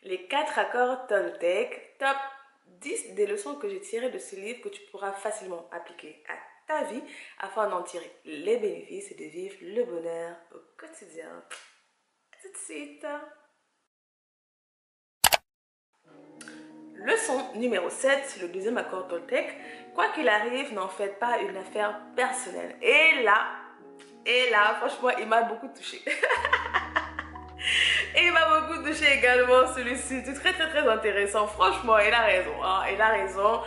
Les 4 accords Toltec, top 10 des leçons que j'ai tirées de ce livre que tu pourras facilement appliquer à ta vie afin d'en tirer les bénéfices et de vivre le bonheur au quotidien. Tout de suite. Leçon numéro 7, le deuxième accord Toltec. Quoi qu'il arrive, n'en faites pas une affaire personnelle. Et là, franchement, il m'a beaucoup touchée. Et il m'a beaucoup touché également celui-ci. C'est très intéressant. Franchement, il a raison. Hein, il a raison.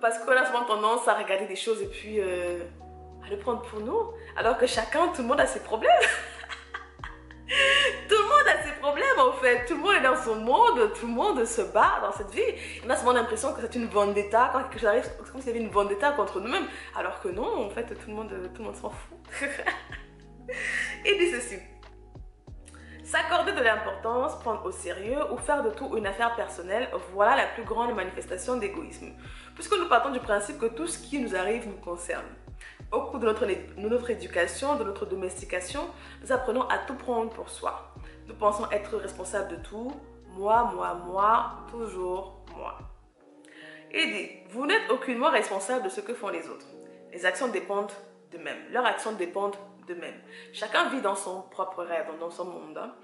Parce qu'on a souvent tendance à regarder des choses et puis à le prendre pour nous. Alors que tout le monde a ses problèmes. Tout le monde a ses problèmes en fait. Tout le monde est dans son monde. Tout le monde se bat dans cette vie. On a souvent l'impression que c'est une vendetta. Quand quelque chose arrive, c'est comme s'il y avait une vendetta contre nous-mêmes. Alors que non, en fait, tout le monde s'en fout. Il dit ceci. S'accorder de l'importance, prendre au sérieux ou faire de tout une affaire personnelle, voilà la plus grande manifestation d'égoïsme. Puisque nous partons du principe que tout ce qui nous arrive nous concerne. Au cours de notre éducation, de notre domestication, nous apprenons à tout prendre pour soi. Nous pensons être responsables de tout. Moi, toujours moi. Il dit, vous n'êtes aucunement responsable de ce que font les autres. Les actions dépendent d'eux-mêmes. Leurs actions dépendent d'eux-mêmes. Chacun vit dans son propre rêve, dans son monde. Hein.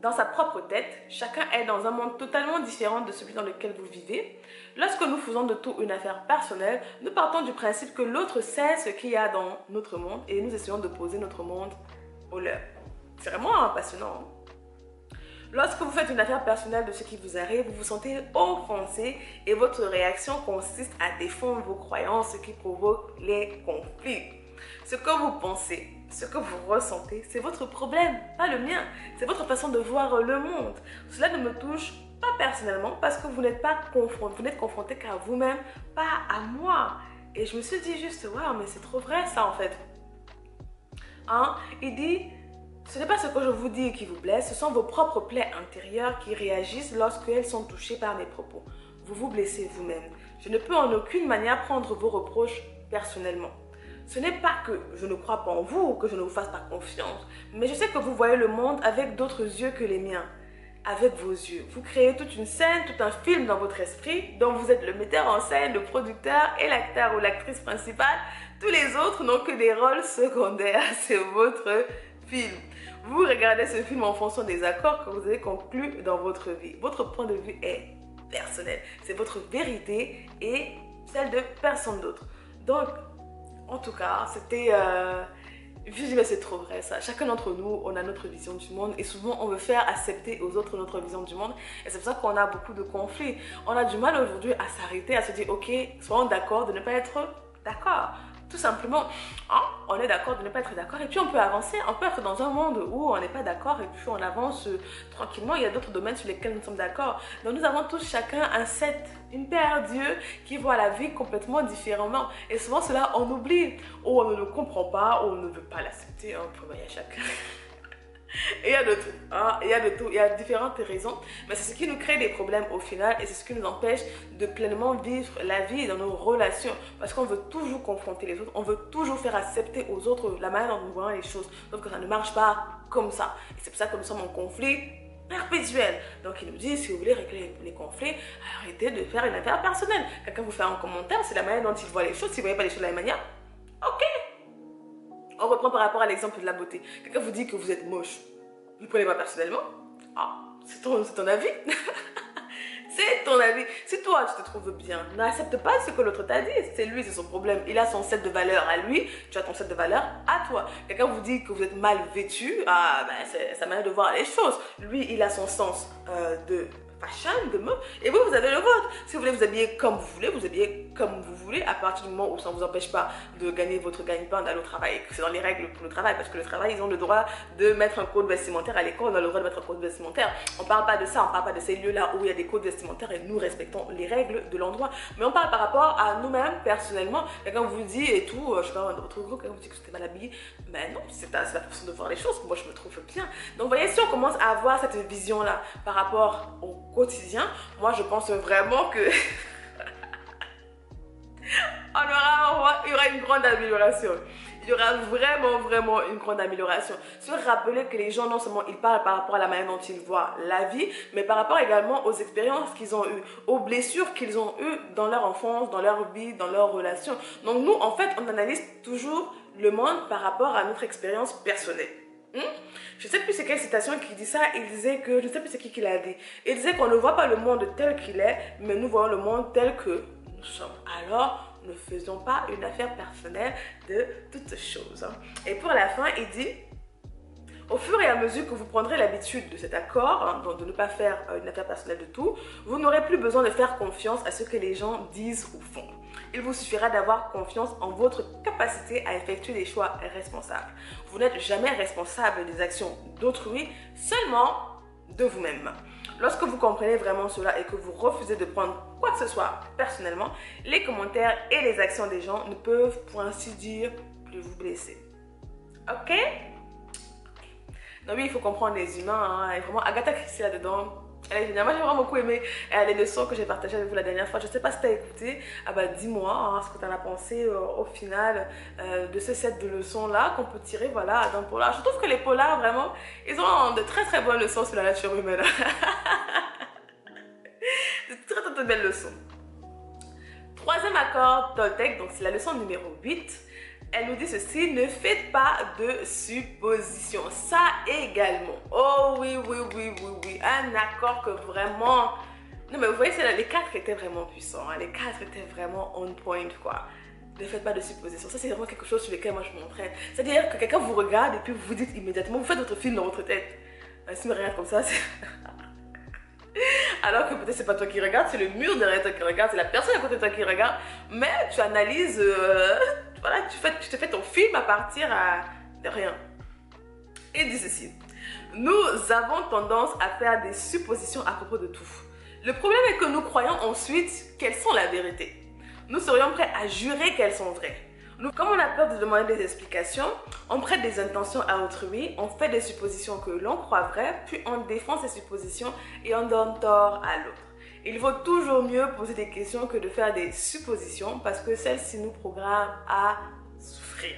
Dans sa propre tête, chacun est dans un monde totalement différent de celui dans lequel vous vivez. Lorsque nous faisons de tout une affaire personnelle, nous partons du principe que l'autre sait ce qu'il y a dans notre monde et nous essayons de poser notre monde au leur. C'est vraiment passionnant. Hein. Lorsque vous faites une affaire personnelle de ce qui vous arrive, vous vous sentez offensé et votre réaction consiste à défendre vos croyances, ce qui provoque les conflits. Ce que vous pensez, ce que vous ressentez, c'est votre problème, pas le mien. C'est votre façon de voir le monde. Cela ne me touche pas personnellement parce que vous n'êtes pas confronté, vous n'êtes confronté qu'à vous-même, pas à moi. Et je me suis dit juste, waouh, mais c'est trop vrai ça en fait. Hein? Il dit, ce n'est pas ce que je vous dis qui vous blesse, ce sont vos propres plaies intérieures qui réagissent lorsqu'elles sont touchées par mes propos. Vous vous blessez vous-même. Je ne peux en aucune manière prendre vos reproches personnellement. Ce n'est pas que je ne crois pas en vous ou que je ne vous fasse pas confiance, mais je sais que vous voyez le monde avec d'autres yeux que les miens. Avec vos yeux, vous créez toute une scène, tout un film dans votre esprit, dont vous êtes le metteur en scène, le producteur et l'acteur ou l'actrice principale. Tous les autres n'ont que des rôles secondaires, c'est votre film. Vous regardez ce film en fonction des accords que vous avez conclus dans votre vie. Votre point de vue est personnel, c'est votre vérité et celle de personne d'autre. Donc, en tout cas, c'était... Je dis, mais c'est trop vrai ça. Chacun d'entre nous, on a notre vision du monde et souvent on veut faire accepter aux autres notre vision du monde. Et c'est pour ça qu'on a beaucoup de conflits. On a du mal aujourd'hui à s'arrêter, à se dire, ok, soyons d'accord de ne pas être d'accord. Tout simplement, hein, on est d'accord de ne pas être d'accord et puis on peut avancer. On peut être dans un monde où on n'est pas d'accord et puis on avance tranquillement. Il y a d'autres domaines sur lesquels nous sommes d'accord. Donc nous avons tous chacun une paire d'yeux qui voit la vie complètement différemment. Et souvent cela on oublie, ou on ne le comprend pas, ou on ne veut pas l'accepter. Hein, il y a chacun. Et il y a de tout, hein? Il y a différentes raisons, mais c'est ce qui nous crée des problèmes au final et c'est ce qui nous empêche de pleinement vivre la vie dans nos relations parce qu'on veut toujours confronter les autres, on veut toujours faire accepter aux autres la manière dont nous voyons les choses, sauf que ça ne marche pas comme ça et c'est pour ça que nous sommes en conflit perpétuel. Donc il nous dit, si vous voulez régler les conflits, arrêtez de faire une affaire personnelle. Quelqu'un vous fait un commentaire, c'est la manière dont il voit les choses, si vous ne voyez pas les choses de la même manière, ok. On reprend par rapport à l'exemple de la beauté. Quelqu'un vous dit que vous êtes moche. Vous ne prenez pas personnellement. Ah, c'est ton avis. C'est ton avis. Si toi, tu te trouves bien, n'accepte pas ce que l'autre t'a dit. C'est lui, c'est son problème. Il a son set de valeurs à lui. Tu as ton set de valeurs à toi. Quelqu'un vous dit que vous êtes mal vêtu. Ah, ben, c'est sa manière de voir les choses. Lui, il a son sens de fashion, de mode, et vous avez le vôtre. Si vous voulez vous habiller comme vous voulez, vous habillez comme vous voulez, à partir du moment où ça ne vous empêche pas de gagner votre gagne-pain, d'aller au travail, c'est dans les règles pour le travail, parce que le travail, ils ont le droit de mettre un code vestimentaire. À l'école, on a le droit de mettre un code vestimentaire. On ne parle pas de ça, on ne parle pas de ces lieux-là où il y a des codes vestimentaires et nous respectons les règles de l'endroit. Mais on parle par rapport à nous-mêmes, personnellement. Quelqu'un vous dit et tout, je sais pas, dans votre groupe, quelqu'un vous dit que c'était mal habillé. Mais non, c'est la façon de voir les choses. Moi, je me trouve bien. Donc, vous voyez, si on commence à avoir cette vision-là par rapport au quotidien, moi je pense vraiment que il y aura une grande amélioration. Il il y aura vraiment une grande amélioration. Se rappeler que les gens, non seulement ils parlent par rapport à la manière dont ils voient la vie, mais par rapport également aux expériences qu'ils ont eues, aux blessures qu'ils ont eues dans leur enfance, dans leur vie, dans leurs relations. Donc nous, en fait, on analyse toujours le monde par rapport à notre expérience personnelle. Je ne sais plus c'est quelle citation qui dit ça. Il disait que, je ne sais plus c'est qui l'a dit. Il disait qu'on ne voit pas le monde tel qu'il est, mais nous voyons le monde tel que nous sommes. Alors, ne faisons pas une affaire personnelle de toutes choses. Et pour la fin, il dit, au fur et à mesure que vous prendrez l'habitude de cet accord, donc de ne pas faire une affaire personnelle de tout, vous n'aurez plus besoin de faire confiance à ce que les gens disent ou font. Il vous suffira d'avoir confiance en votre capacité à effectuer des choix responsables. Vous n'êtes jamais responsable des actions d'autrui, seulement de vous-même. Lorsque vous comprenez vraiment cela et que vous refusez de prendre quoi que ce soit personnellement, les commentaires et les actions des gens ne peuvent, pour ainsi dire, plus vous blesser. Ok? Non, oui, il faut comprendre les humains. Hein. Et vraiment, Agatha Christie là-dedans, elle est géniale. Moi, j'ai vraiment beaucoup aimé les leçons que j'ai partagées avec vous la dernière fois. Je ne sais pas si tu as écouté. Ah bah, dis-moi hein, ce que tu en as pensé au final de ce set de leçons-là qu'on peut tirer voilà, d'un polar. Je trouve que les polars, vraiment, ils ont de très bonnes leçons sur la nature humaine. De très belles leçons. Troisième accord Toltec, donc c'est la leçon numéro 8. Elle nous dit ceci, ne faites pas de suppositions. Ça également. Oh oui. Un accord que vraiment... Non mais vous voyez, les 4 étaient vraiment puissants. Hein. Les 4 étaient vraiment on point quoi. Ne faites pas de suppositions. Ça c'est vraiment quelque chose sur lequel moi je m'entraîne. C'est-à-dire que quelqu'un vous regarde et puis vous dites immédiatement, vous faites votre film dans votre tête. Si me regarde comme ça, c'est... Alors que peut-être c'est pas toi qui regarde, c'est le mur derrière toi qui regarde, c'est la personne à côté de toi qui regarde. Mais tu analyses, voilà, tu te fais ton film à partir de rien. Et dit ceci, nous avons tendance à faire des suppositions à propos de tout. Le problème est que nous croyons ensuite qu'elles sont la vérité. Nous serions prêts à jurer qu'elles sont vraies. Nous, comme on a peur de demander des explications, on prête des intentions à autrui, on fait des suppositions que l'on croit vraies, puis on défend ces suppositions et on donne tort à l'autre. Il vaut toujours mieux poser des questions que de faire des suppositions parce que celles-ci nous programment à souffrir.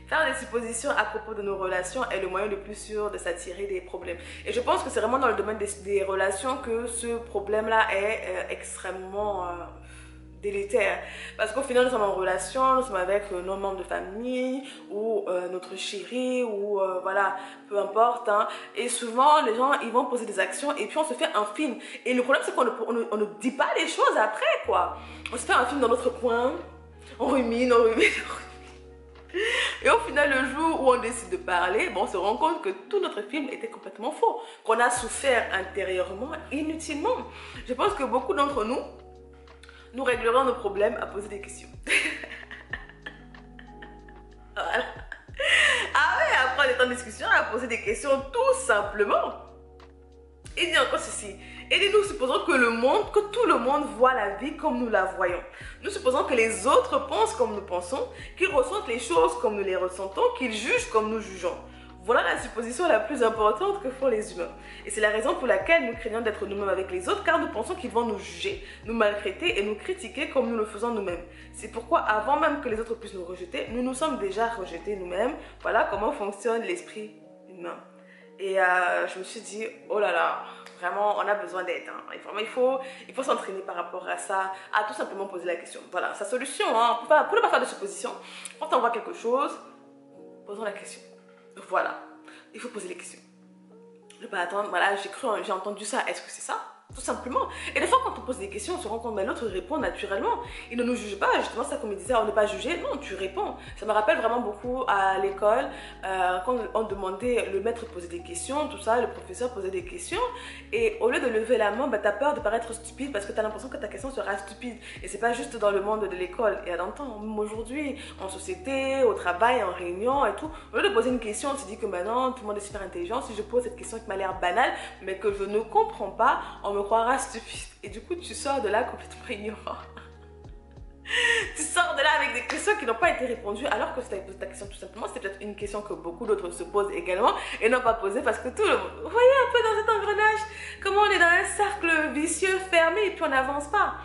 Faire des suppositions à propos de nos relations est le moyen le plus sûr de s'attirer des problèmes. Et je pense que c'est vraiment dans le domaine des relations que ce problème-là est extrêmement... délétère, parce qu'au final nous sommes en relation, nous sommes avec nos membres de famille ou notre chéri ou voilà, peu importe hein. Et souvent les gens ils vont poser des actions et puis on se fait un film et le problème c'est qu'on ne dit pas les choses après quoi. On se fait un film dans notre coin, on rumine et au final le jour où on décide de parler, bon, on se rend compte que tout notre film était complètement faux, qu'on a souffert intérieurement inutilement. Je pense que beaucoup d'entre nous réglerons nos problèmes à poser des questions. Voilà. Ah ouais, après on est en discussion, à poser des questions tout simplement. Il dit encore ceci. Et nous supposons que tout le monde voit la vie comme nous la voyons. Nous supposons que les autres pensent comme nous pensons, qu'ils ressentent les choses comme nous les ressentons, qu'ils jugent comme nous jugeons. Voilà la supposition la plus importante que font les humains. Et c'est la raison pour laquelle nous craignons d'être nous-mêmes avec les autres, car nous pensons qu'ils vont nous juger, nous maltraiter et nous critiquer comme nous le faisons nous-mêmes. C'est pourquoi avant même que les autres puissent nous rejeter, nous nous sommes déjà rejetés nous-mêmes. Voilà comment fonctionne l'esprit humain. Et je me suis dit, oh là là, vraiment on a besoin d'aide. Hein. Vraiment, il faut s'entraîner par rapport à ça, à tout simplement poser la question. Voilà, sa solution, hein, pour ne pas faire de supposition, quand on voit quelque chose, posons la question. Voilà, il faut poser les questions. Ne pas attendre, voilà, j'ai entendu ça, est-ce que c'est ça? Tout simplement. Et des fois, quand on pose des questions, on se rend compte que l'autre répond naturellement. Il ne nous juge pas, justement, ça comme il disait, on n'est pas jugé. Non, tu réponds. Ça me rappelle vraiment beaucoup à l'école, quand on demandait, le maître posait des questions, tout ça, le professeur posait des questions. Et au lieu de lever la main, bah, tu as peur de paraître stupide parce que tu as l'impression que ta question sera stupide. Et c'est pas juste dans le monde de l'école. Et à dans le temps, même aujourd'hui, en société, au travail, en réunion et tout, au lieu de poser une question, on se dit que maintenant, tout le monde est super intelligent. Si je pose cette question qui m'a l'air banale, mais que je ne comprends pas, on me croira stupide. Et du coup, tu sors de là complètement ignorant. Tu sors de là avec des questions qui n'ont pas été répondues, alors que si tu avais posé ta question tout simplement, c'est peut-être une question que beaucoup d'autres se posent également et n'ont pas posée parce que tout le monde... Vous voyez un peu dans cet engrenage, comment on est dans un cercle vicieux fermé et puis on n'avance pas.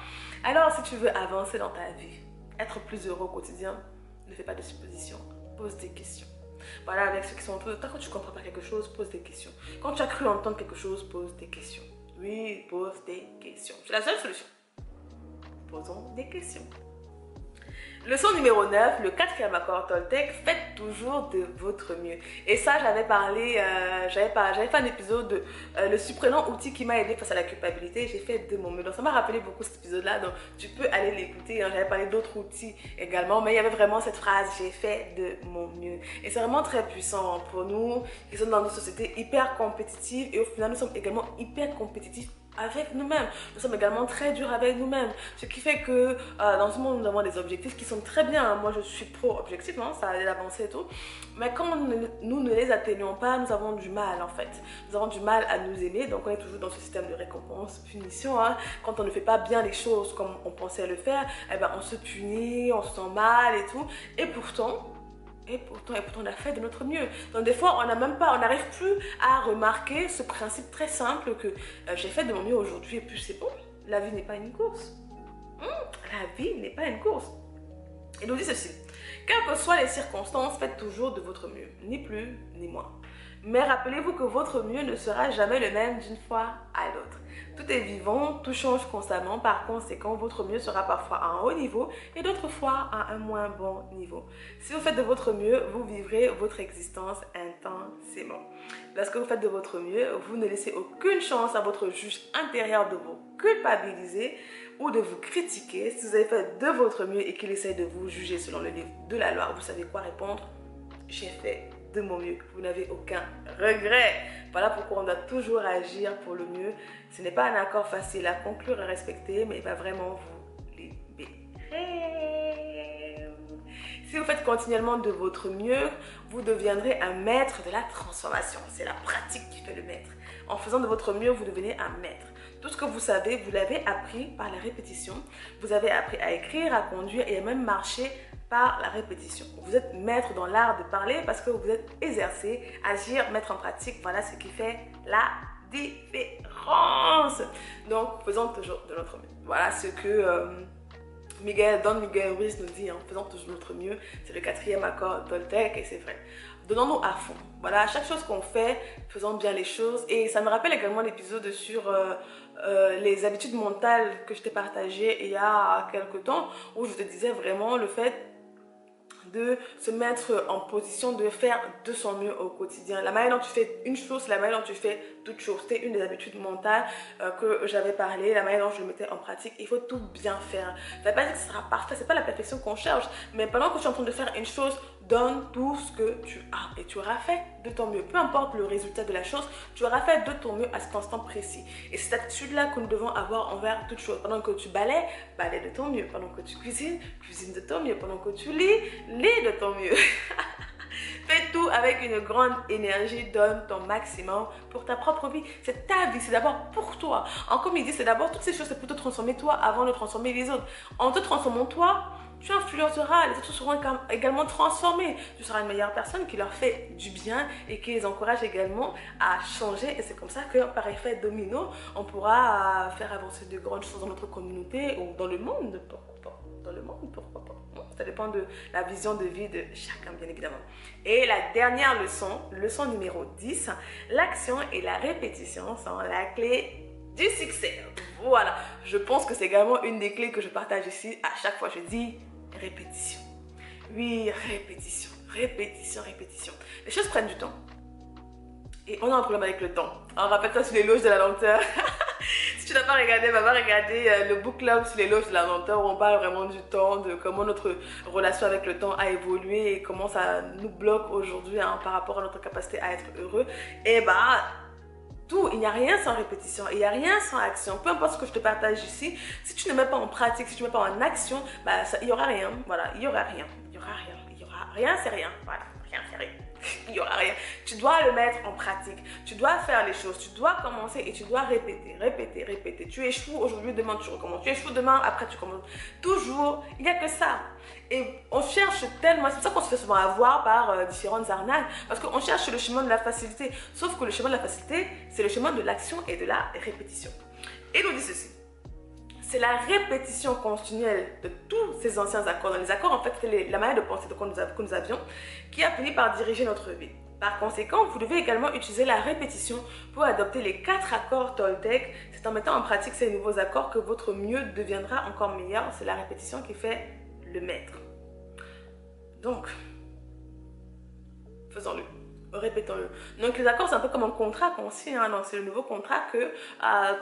Alors, si tu veux avancer dans ta vie, être plus heureux au quotidien, ne fais pas de suppositions, pose des questions. Voilà, avec ceux qui sont autour de toi, quand tu ne comprends pas quelque chose, pose des questions. Quand tu as cru entendre quelque chose, pose des questions. Oui, pose des questions. C'est la seule solution. Posons des questions. Leçon numéro 9, le 4e accord Toltec, faites toujours de votre mieux. Et ça, j'avais parlé, j'avais fait un épisode de le surprenant outil qui m'a aidé face à la culpabilité. J'ai fait de mon mieux. Donc ça m'a rappelé beaucoup cet épisode-là. Donc tu peux aller l'écouter. Hein. J'avais parlé d'autres outils également. Mais il y avait vraiment cette phrase, j'ai fait de mon mieux. Et c'est vraiment très puissant pour nous qui sommes dans une société hyper compétitive. Et au final, nous sommes également hyper compétitifs avec nous-mêmes. Nous sommes également très durs avec nous-mêmes. Ce qui fait que dans ce monde, nous avons des objectifs qui sont très bien. Moi, je suis pro-objectif, hein, ça allait avancer et tout. Mais quand nous ne les atteignons pas, nous avons du mal en fait. Nous avons du mal à nous aimer. Donc, on est toujours dans ce système de récompense, punition. Hein. Quand on ne fait pas bien les choses comme on pensait le faire, eh ben, on se punit, on se sent mal et tout. Et pourtant, on a fait de notre mieux. Donc des fois, on n'arrive plus à remarquer ce principe très simple que j'ai fait de mon mieux aujourd'hui et puis c'est bon. La vie n'est pas une course. La vie n'est pas une course. Il nous dit ceci. Quelles que soient les circonstances, faites toujours de votre mieux. Ni plus, ni moins. Mais rappelez-vous que votre mieux ne sera jamais le même d'une fois à l'autre. Tout est vivant, tout change constamment. Par conséquent, votre mieux sera parfois à un haut niveau et d'autres fois à un moins bon niveau. Si vous faites de votre mieux, vous vivrez votre existence intensément. Lorsque vous faites de votre mieux, vous ne laissez aucune chance à votre juge intérieur de vous culpabiliser ou de vous critiquer. Si vous avez fait de votre mieux et qu'il essaie de vous juger selon le livre de la loi, vous savez quoi répondre? J'ai fait de mon mieux. Vous n'avez aucun regret. Voilà pourquoi on doit toujours agir pour le mieux. Ce n'est pas un accord facile à conclure et respecter, mais il va vraiment vous libérer. Si vous faites continuellement de votre mieux, vous deviendrez un maître de la transformation. C'est la pratique qui fait le maître. En faisant de votre mieux, vous devenez un maître. Tout ce que vous savez, vous l'avez appris par la répétition. Vous avez appris à écrire, à conduire et à même marcher par la répétition. Vous êtes maître dans l'art de parler parce que vous êtes exercé, agir, mettre en pratique. Voilà ce qui fait la différence. Donc, faisons toujours de notre mieux. Voilà ce que Don Miguel Ruiz nous dit, faisons toujours de notre mieux. C'est le 4e accord Toltec et c'est vrai. Donnons-nous à fond. Voilà, à chaque chose qu'on fait, faisons bien les choses. Et ça me rappelle également l'épisode sur les habitudes mentales que je t'ai partagé il y a quelques temps, où je te disais vraiment le fait de se mettre en position de faire de son mieux au quotidien. La manière dont tu fais une chose, c'est la manière dont tu fais toute chose. C'était une des habitudes mentales que j'avais parlé, la manière dont je le mettais en pratique. Il faut tout bien faire. Ça ne veut pas dire que ce sera parfait, c'est pas la perfection qu'on cherche, mais pendant que tu es en train de faire une chose, donne tout ce que tu as et tu auras fait de ton mieux. Peu importe le résultat de la chose, tu auras fait de ton mieux à cet instant précis. Et c'est cette attitude-là que nous devons avoir envers toute chose. Pendant que tu balais, balais de ton mieux. Pendant que tu cuisines, cuisine de ton mieux. Pendant que tu lis, lis de ton mieux. Fais tout avec une grande énergie, donne ton maximum pour ta propre vie. C'est ta vie, c'est d'abord pour toi. Comme il dit, c'est d'abord toutes ces choses, c'est pour te transformer toi avant de transformer les autres. En te transformant toi, tu influenceras, les autres seront également transformés. Tu seras une meilleure personne qui leur fait du bien et qui les encourage également à changer. Et c'est comme ça que par effet domino, on pourra faire avancer de grandes choses dans notre communauté ou dans le monde. Pourquoi pas? Dans le monde, pourquoi pas? Ça dépend de la vision de vie de chacun, bien évidemment. Et la dernière leçon, leçon numéro 10, l'action et la répétition sont la clé du succès. Voilà, je pense que c'est également une des clés que je partage ici. À chaque fois, je dis répétition. Oui, répétition, répétition, répétition. Les choses prennent du temps. Et on a un problème avec le temps. On rappelle ça sur l'éloge de la lenteur. Si tu n'as pas regardé, va regarder le book club sur l'éloge de la lenteur où on parle vraiment du temps, de comment notre relation avec le temps a évolué et comment ça nous bloque aujourd'hui par rapport à notre capacité à être heureux. Et tout, il n'y a rien sans répétition, il n'y a rien sans action. Peu importe ce que je te partage ici, si tu ne mets pas en pratique, si tu ne mets pas en action, il n'y aura rien. Voilà, il n'y aura rien. Il n'y aura rien. Il n'y aura rien, c'est rien. Voilà, rien, c'est rien. Il n'y aura rien. Tu dois le mettre en pratique. Tu dois faire les choses. Tu dois commencer et tu dois répéter, répéter, répéter. Tu échoues aujourd'hui, demain tu recommences. Tu échoues demain, après tu commences. Toujours, il n'y a que ça. Et on cherche tellement, c'est pour ça qu'on se fait souvent avoir par différentes arnaques, parce qu'on cherche le chemin de la facilité. Sauf que le chemin de la facilité, c'est le chemin de l'action et de la répétition. Et il nous dit ceci. C'est la répétition continuelle de tous ces anciens accords. Dans les accords, en fait, c'était la manière de penser que nous avions qui a fini par diriger notre vie. Par conséquent, vous devez également utiliser la répétition pour adopter les 4 accords Toltec. C'est en mettant en pratique ces nouveaux accords que votre mieux deviendra encore meilleur. C'est la répétition qui fait le maître. Donc, faisons-le. Répétons-le. Donc les accords, c'est un peu comme un contrat qu'on signe. Hein. C'est le nouveau contrat que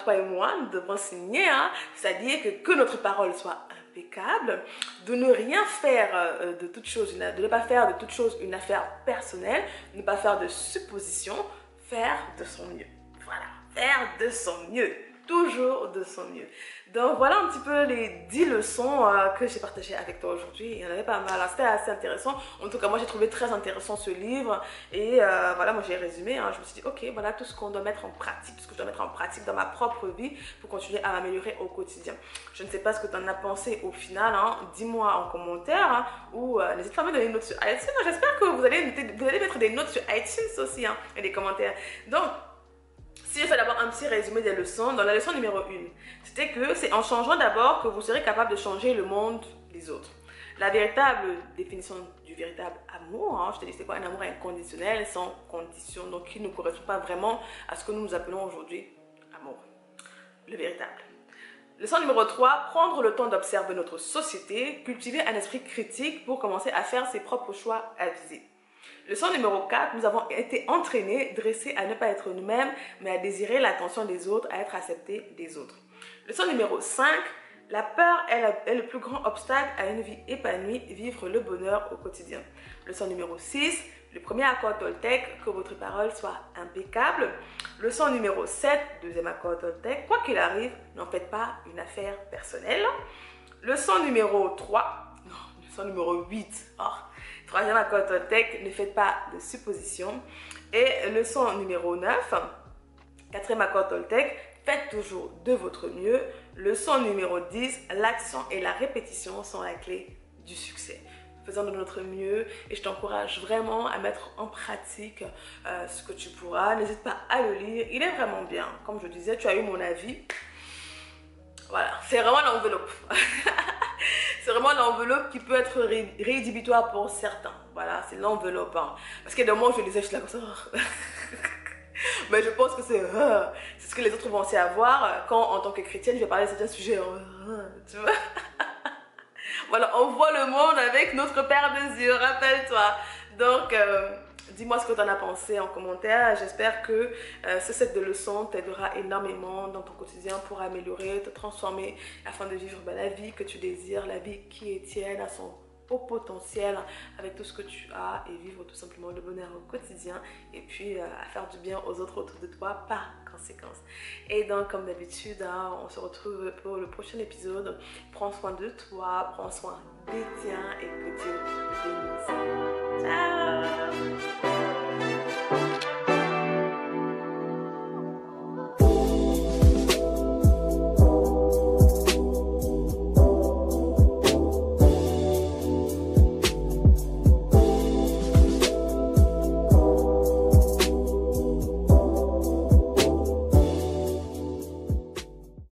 toi et moi, nous devrons signer. Hein. C'est-à-dire que notre parole soit impeccable, de ne rien faire de toute chose, de ne pas faire de toute chose une affaire personnelle, ne pas faire de suppositions, faire de son mieux. Voilà, faire de son mieux. Toujours de son mieux. Donc voilà un petit peu les 10 leçons que j'ai partagées avec toi aujourd'hui. Il y en avait pas mal, c'était assez intéressant. En tout cas, moi j'ai trouvé très intéressant ce livre. Et voilà, moi j'ai résumé. Hein. Je me suis dit, ok, voilà tout ce qu'on doit mettre en pratique, tout ce que je dois mettre en pratique dans ma propre vie pour continuer à m'améliorer au quotidien. Je ne sais pas ce que tu en as pensé au final. Hein. Dis-moi en commentaire. Hein, ou n'hésite pas à me donner une note sur iTunes. J'espère que vous allez mettre des notes sur iTunes aussi hein, et des commentaires. Donc, si je fais d'abord un petit résumé des leçons, dans la leçon numéro 1, c'était que c'est en changeant d'abord que vous serez capable de changer le monde des autres. La véritable définition du véritable amour, hein, je te dis c'est quoi un amour inconditionnel, sans condition, donc qui ne correspond pas vraiment à ce que nous appelons aujourd'hui amour. Le véritable. Leçon numéro 3, prendre le temps d'observer notre société, cultiver un esprit critique pour commencer à faire ses propres choix avisés. Leçon numéro 4, nous avons été entraînés, dressés à ne pas être nous-mêmes, mais à désirer l'attention des autres, à être acceptés des autres. Leçon numéro 5, la peur est le plus grand obstacle à une vie épanouie, vivre le bonheur au quotidien. Leçon numéro 6, le premier accord Toltec, que votre parole soit impeccable. Leçon numéro 7, deuxième accord Toltec, quoi qu'il arrive, n'en faites pas une affaire personnelle. Leçon numéro 3, non, leçon numéro 8, troisième accord Toltec, ne faites pas de suppositions. Et leçon numéro 9, quatrième accord Toltec, faites toujours de votre mieux. Leçon numéro 10, l'action et la répétition sont la clé du succès. Faisons de notre mieux et je t'encourage vraiment à mettre en pratique ce que tu pourras. N'hésite pas à le lire, il est vraiment bien. Comme je disais, tu as eu mon avis. Voilà, c'est vraiment l'enveloppe. C'est vraiment l'enveloppe qui peut être rédhibitoire pour certains. Voilà, c'est l'enveloppe. Hein. Parce que de moi, je lisais, je suis là comme ça. Mais je pense que c'est ce que les autres vont aussi avoir quand, en tant que chrétienne, je vais parler de certains sujets. Tu vois? Voilà, on voit le monde avec notre paire de yeux, rappelle-toi. Donc, dis-moi ce que tu en as pensé en commentaire. J'espère que ce set de leçons t'aidera énormément dans ton quotidien pour améliorer, te transformer afin de vivre la vie que tu désires, la vie qui est tienne à son haut potentiel avec tout ce que tu as et vivre tout simplement le bonheur au quotidien et puis à faire du bien aux autres autour de toi par conséquence. Et donc comme d'habitude, hein, on se retrouve pour le prochain épisode. Prends soin de toi, prends soin des tiens et que Dieu